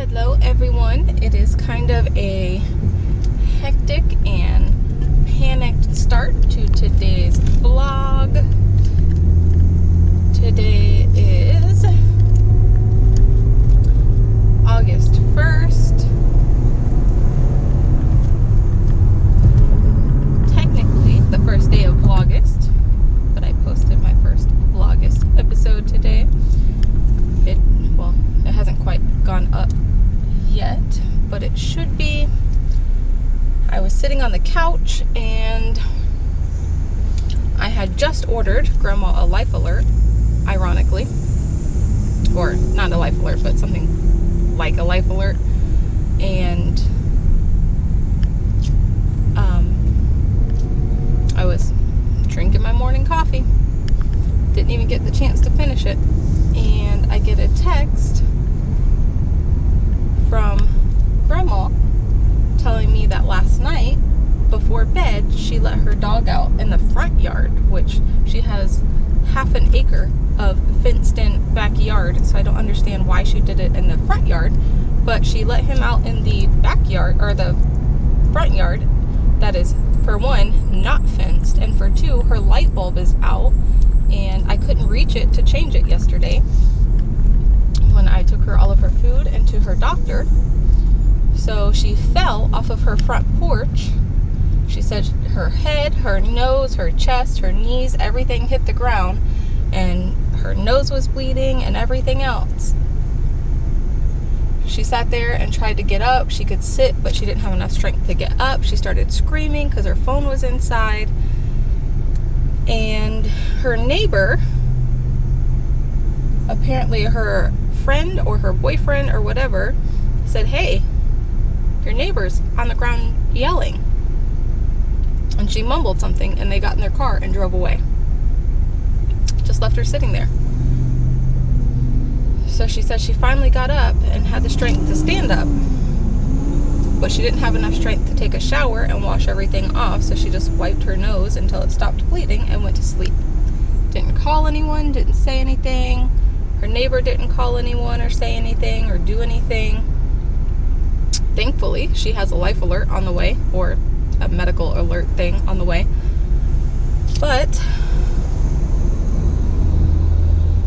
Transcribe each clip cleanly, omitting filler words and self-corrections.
Hello everyone. It is kind of a hectic and panicked start to today's vlog. Today is August 1st. Technically the first day of Vlogust, but I posted my first Vlogust episode today. It hasn't quite gone up yet, but it should be. I was sitting on the couch and I had just ordered Grandma a life alert, ironically, or not a life alert, but something like a life alert, and I was drinking my morning coffee, didn't even get the chance to finish it, and I get a text from Grandma telling me that last night before bed she let her dog out in the front yard, which she has half an acre of fenced in backyard, so I don't understand why she did it in the front yard, but she let him out in the backyard, or the front yard, that is, for one, not fenced, and for two, her light bulb is out, and I couldn't reach it to change it yesterday when I took her all of her food and to her doctor. So she fell off of her front porch. She said her head, her nose, her chest, her knees, everything hit the ground, and her nose was bleeding and everything else. She sat there and tried to get up. She could sit, but she didn't have enough strength to get up. She started screaming because her phone was inside. And her neighbor, apparently her friend or her boyfriend or whatever, said, "Hey, your neighbor's on the ground yelling." And she mumbled something, and they got in their car and drove away. Just left her sitting there. So she said she finally got up and had the strength to stand up, but she didn't have enough strength to take a shower and wash everything off, so she just wiped her nose until it stopped bleeding and went to sleep. Didn't call anyone, didn't say anything. Her neighbor didn't call anyone or say anything or do anything. Thankfully, she has a life alert on the way, or a medical alert thing on the way. But,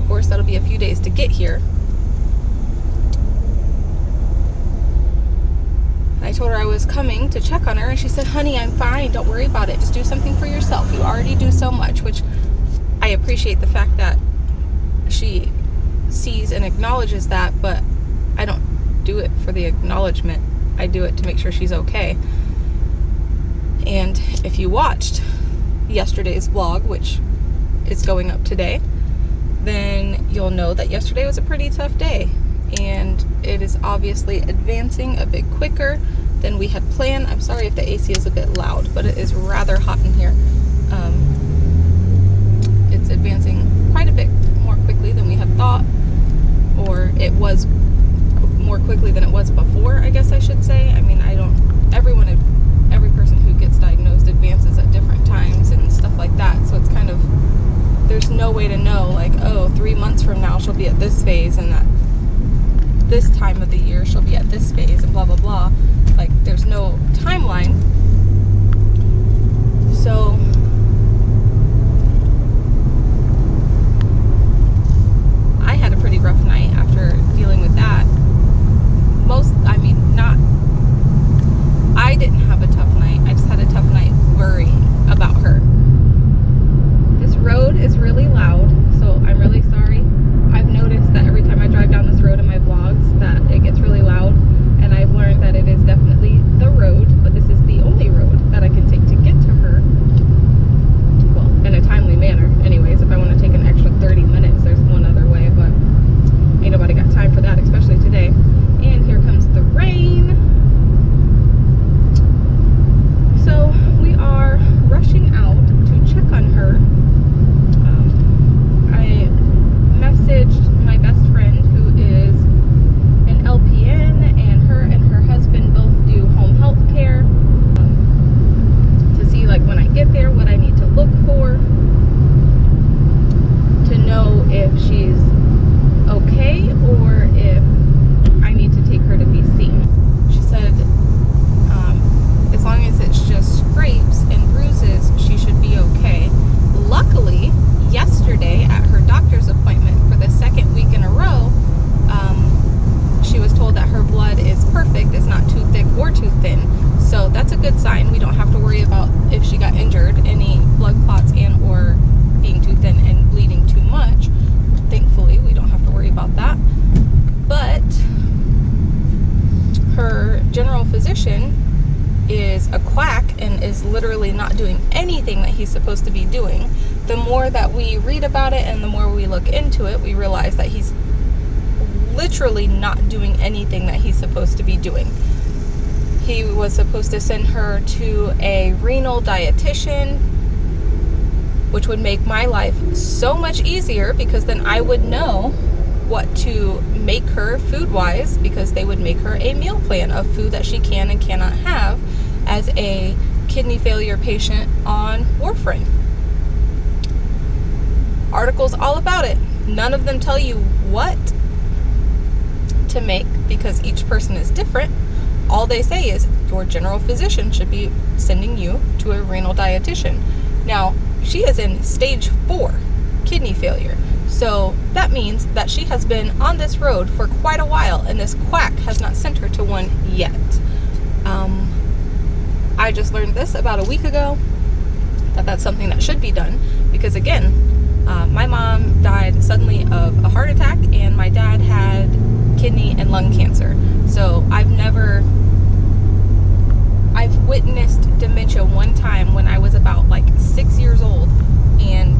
of course, that'll be a few days to get here. I told her I was coming to check on her, and she said, "Honey, I'm fine. Don't worry about it. Just do something for yourself. You already do so much," which I appreciate the fact that she sees and acknowledges that, but I don't do it for the acknowledgement. I do it to make sure she's okay. And if you watched yesterday's vlog, which is going up today, then you'll know that yesterday was a pretty tough day, and it is obviously advancing a bit quicker than we had planned. I'm sorry if the AC is a bit loud, but it is rather hot in here. It's advancing quite a bit more quickly than we had thought, or it was more quickly than it was before, I guess I should say. I mean, every person who gets diagnosed advances at different times and stuff like that, so it's kind of, there's no way to know, like, oh, 3 months from now she'll be at this phase, and that this time of the year she'll be at this phase, and blah blah blah. Like, there's no timeline. So I had a pretty rough night after dealing with that. I didn't have a tough night. I just had a tough night worrying about her. This road is really loud, so I'm really sorry. I've noticed that every time I drive down this road in my vlogs that it gets really loud, and I've learned that it is definitely the road, but this is the only road that I can take to get to her. Well, in a timely manner. Anyways, if I want to take an extra 30 minutes, there's one other way, but ain't nobody got time for that, especially today. And here comes the rain. So we are rushing out to check on her. I messaged my best friend, who is an LPN, and her husband both do home health care, to see, like, when I get there what I need to look for, to know if she's okay or if I need to take her to he's supposed to be doing. The more that we read about it and the more we look into it, we realize that he's literally not doing anything that he's supposed to be doing. He was supposed to send her to a renal dietitian, which would make my life so much easier, because then I would know what to make her food-wise, because they would make her a meal plan of food that she can and cannot have as a kidney failure patient on warfarin. Articles all about it. None of them tell you what to make, because each person is different. All they say is your general physician should be sending you to a renal dietitian. Now, she is in stage 4 kidney failure. So that means that she has been on this road for quite a while, and this quack has not sent her to one yet. I just learned this about a week ago, that that's something that should be done, because again, my mom died suddenly of a heart attack, and my dad had kidney and lung cancer. So I've witnessed dementia one time when I was about like 6 years old, and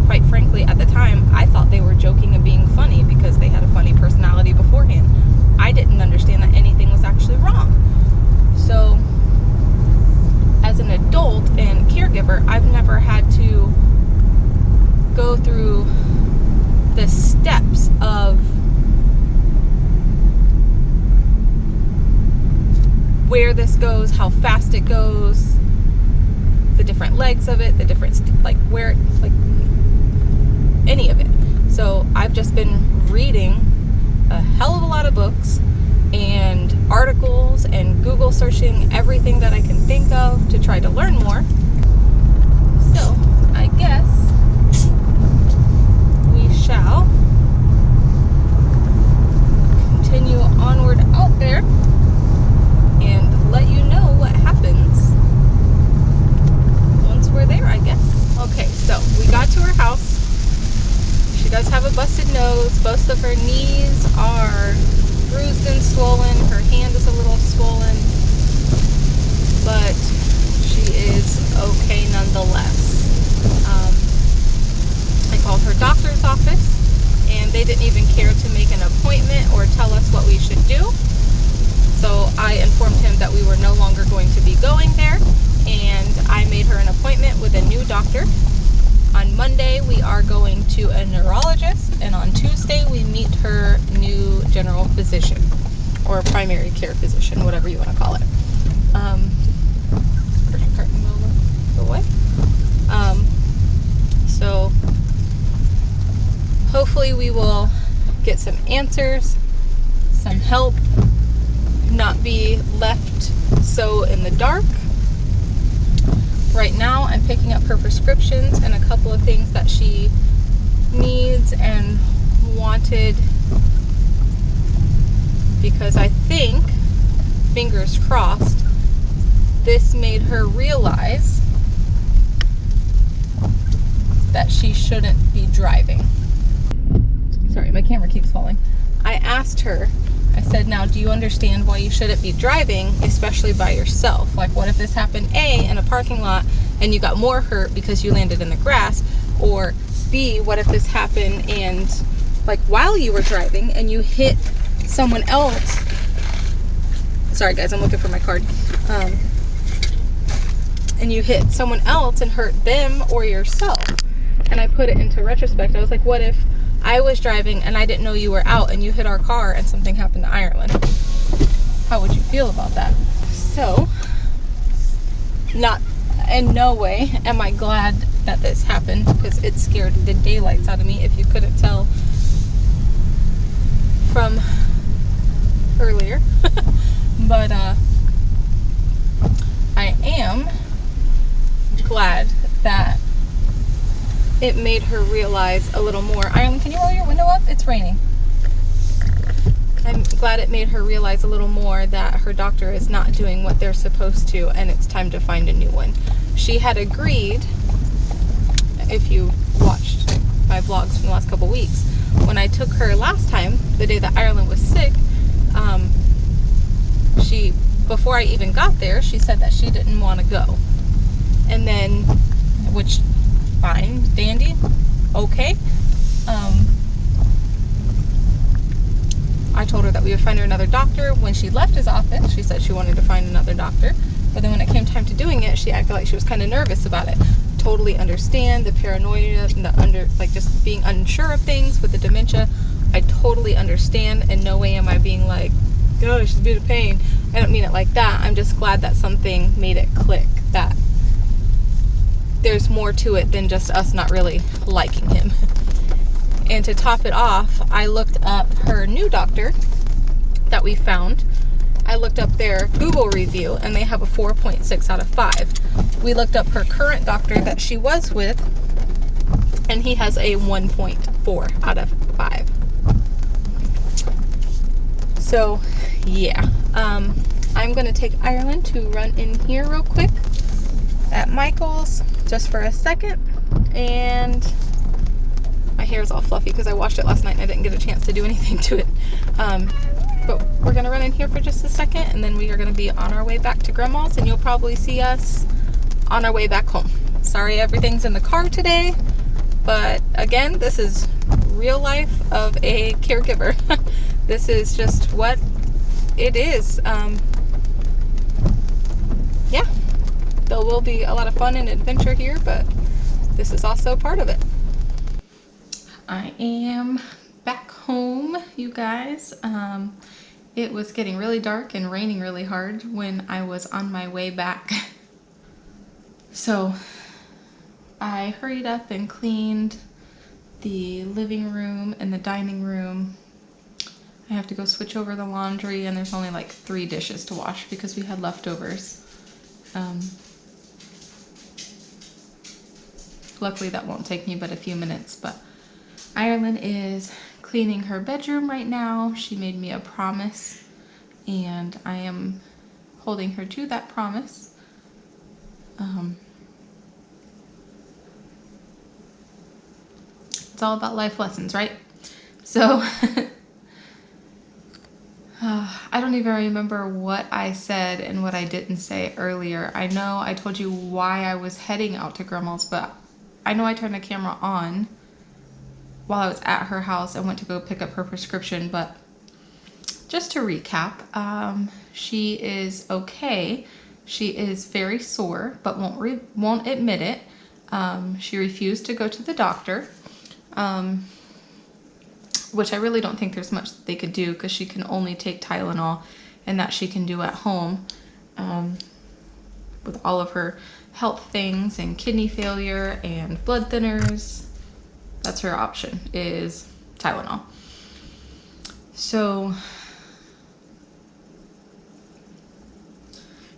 quite frankly, at the time, I thought they were joking and being funny because they had a funny personality beforehand. I didn't understand that anything was actually wrong. So, as an adult and caregiver, I've never had to go through the steps of where this goes, how fast it goes, the different legs of it, the different, where, any of it. So I've just been reading a hell of a lot of books and articles and Google searching everything that I can think of to try to learn more. So I guess we shall continue onward out there and let you know what happens once we're there, I guess. Okay, so we got to her house. She does have a busted nose. Both of her knees are bruised and swollen. Her hand is a little swollen, but she is okay nonetheless. I called her doctor's office, and they didn't even care to make an appointment or tell us what we should do. So I informed him that we were no longer going to be going there, and I made her an appointment with a new doctor. On Monday, we are going to a neurologist, and on Tuesday, we meet her new general physician, or primary care physician, whatever you want to call it. So hopefully we will get some answers, some help, not be left so in the dark. Right now, I'm picking up her prescriptions and a couple of things that she needs and wanted, because I think, fingers crossed, this made her realize that she shouldn't be driving. Sorry, my camera keeps falling. I asked her, I said, now, do you understand why you shouldn't be driving, especially by yourself? Like, what if this happened, A, in a parking lot, and you got more hurt because you landed in the grass? Or B, what if this happened and, like, while you were driving and you hit someone else? Sorry, guys, I'm looking for my card. And you hit someone else and hurt them or yourself. And I put it into retrospect. I was like, what if I was driving and I didn't know you were out and you hit our car and something happened to Ireland? How would you feel about that? So, in no way am I glad that this happened, because it scared the daylights out of me, if you couldn't tell from earlier. But I am glad that it made her realize a little more. Ireland, can you roll your window up? It's raining. I'm glad it made her realize a little more that her doctor is not doing what they're supposed to, and it's time to find a new one. She had agreed, if you watched my vlogs from the last couple weeks, when I took her last time, the day that Ireland was sick, before I even got there, she said that she didn't want to go. And then which fine, dandy, okay. I told her that we would find her another doctor. When she left his office, she said she wanted to find another doctor. But then when it came time to doing it, she acted like she was kind of nervous about it. Totally understand the paranoia and the just being unsure of things with the dementia. I totally understand. In no way am I being like, oh, she's a bit of pain. I don't mean it like that. I'm just glad that something made it click, that there's more to it than just us not really liking him. And to top it off, I looked up her new doctor that we found. I looked up their Google review, and they have a 4.6 out of 5. We looked up her current doctor that she was with, and he has a 1.4 out of 5. So, yeah. I'm going to take Ireland to run in here real quick at Michael's just for a second. And my hair is all fluffy because I washed it last night and I didn't get a chance to do anything to it. But we're going to run in here for just a second, and then we are going to be on our way back to Grandma's, and you'll probably see us on our way back home. Sorry everything's in the car today, but again, this is real life of a caregiver. This is just what it is. Yeah, there will be a lot of fun and adventure here, but this is also part of it. I am back home, you guys. It was getting really dark and raining really hard when I was on my way back. So I hurried up and cleaned the living room and the dining room. I have to go switch over the laundry, and there's only like 3 dishes to wash because we had leftovers. Luckily that won't take me but a few minutes, but Ireland is cleaning her bedroom right now. She made me a promise, and I am holding her to that promise. It's all about life lessons, right? So I don't even remember what I said and what I didn't say earlier. I know I told you why I was heading out to Grandma's, but I know I turned the camera on while I was at her house and went to go pick up her prescription. But just to recap, she is okay. She is very sore, but won't admit it. She refused to go to the doctor, which I really don't think there's much that they could do, because she can only take Tylenol, and that she can do at home with all of her health things and kidney failure and blood thinners. That's her option, is Tylenol. So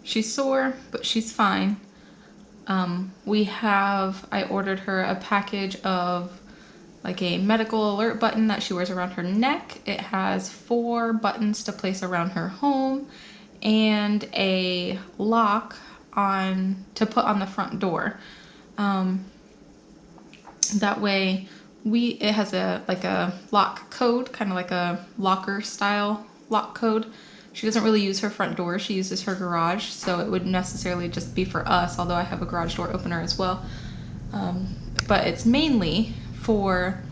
she's sore, but she's fine. I ordered her a package of like a medical alert button that she wears around her neck. It has 4 buttons to place around her home, and a lock to put on the front door. That way it has a lock code, kind of like a locker style lock code. She doesn't really use her front door, she uses her garage, so it wouldn't necessarily just be for us, although I have a garage door opener as well. But it's mainly for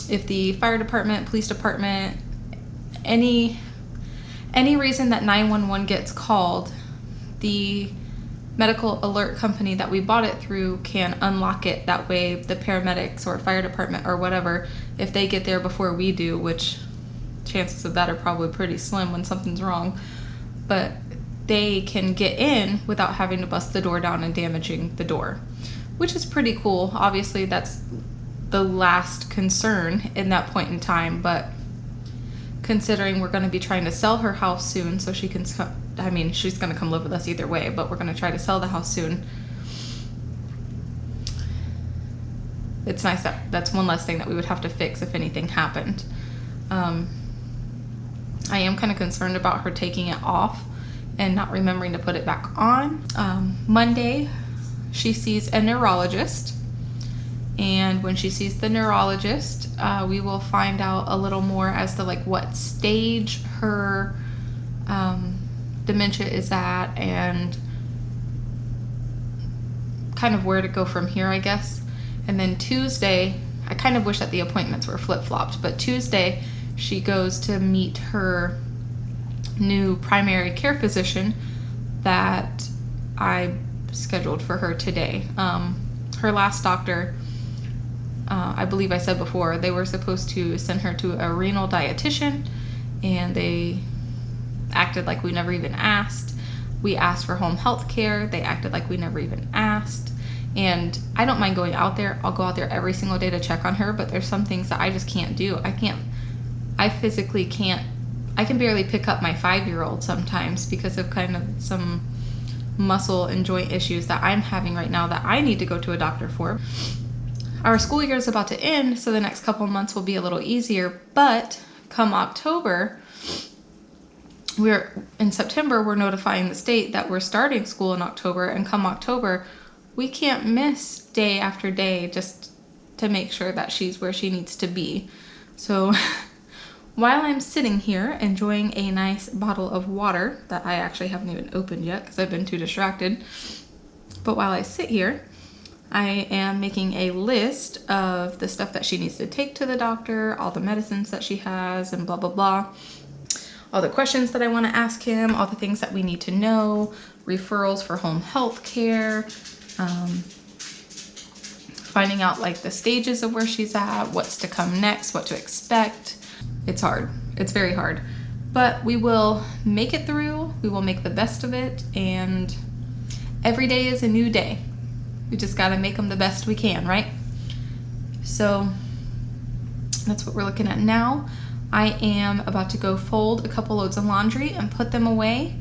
if the fire department, police department, any reason that 911 gets called, the medical alert company that we bought it through can unlock it. That way the paramedics or fire department or whatever, if they get there before we do, which chances of that are probably pretty slim when something's wrong, but they can get in without having to bust the door down and damaging the door, which is pretty cool. Obviously that's the last concern in that point in time, but considering we're going to be trying to sell her house soon, so she can, I mean, she's going to come live with us either way, but we're going to try to sell the house soon. It's nice that that's one less thing that we would have to fix if anything happened. I am kind of concerned about her taking it off and not remembering to put it back on. Monday, she sees a neurologist, and when she sees the neurologist, we will find out a little more as to like what stage her dementia is at, and kind of where to go from here, I guess. And then Tuesday, I kind of wish that the appointments were flip-flopped, but Tuesday she goes to meet her new primary care physician that I scheduled for her today. Her last doctor, I believe I said before, they were supposed to send her to a renal dietitian, and they acted like we never even asked. We asked for home health care. They acted like we never even asked. And I don't mind going out there. I'll go out there every single day to check on her, but there's some things that I just can't do. I physically can't. I can barely pick up my 5-year-old sometimes because of kind of some muscle and joint issues that I'm having right now that I need to go to a doctor for. Our school year is about to end, so the next couple of months will be a little easier, but come October, in September, we're notifying the state that we're starting school in October, and come October, we can't miss day after day just to make sure that she's where she needs to be. So while I'm sitting here enjoying a nice bottle of water that I actually haven't even opened yet because I've been too distracted, but while I sit here, I am making a list of the stuff that she needs to take to the doctor, all the medicines that she has, and blah, blah, blah. All the questions that I want to ask him, all the things that we need to know, referrals for home health care, finding out like the stages of where she's at, what's to come next, what to expect. It's hard. It's very hard. But we will make it through. We will make the best of it. And every day is a new day. We just got to make them the best we can, right? So that's what we're looking at now. I am about to go fold a couple loads of laundry and put them away.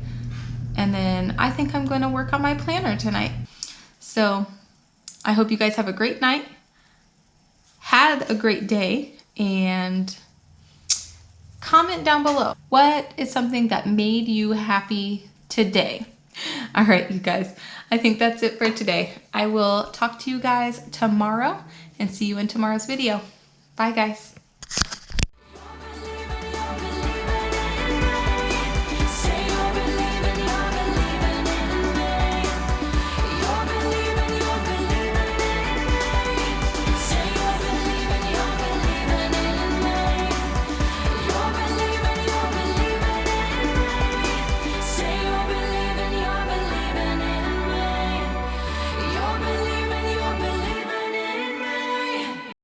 And then I think I'm going to work on my planner tonight. So I hope you guys have a great night. Had a great day. And comment down below. What is something that made you happy today? All right, you guys. I think that's it for today. I will talk to you guys tomorrow and see you in tomorrow's video. Bye, guys.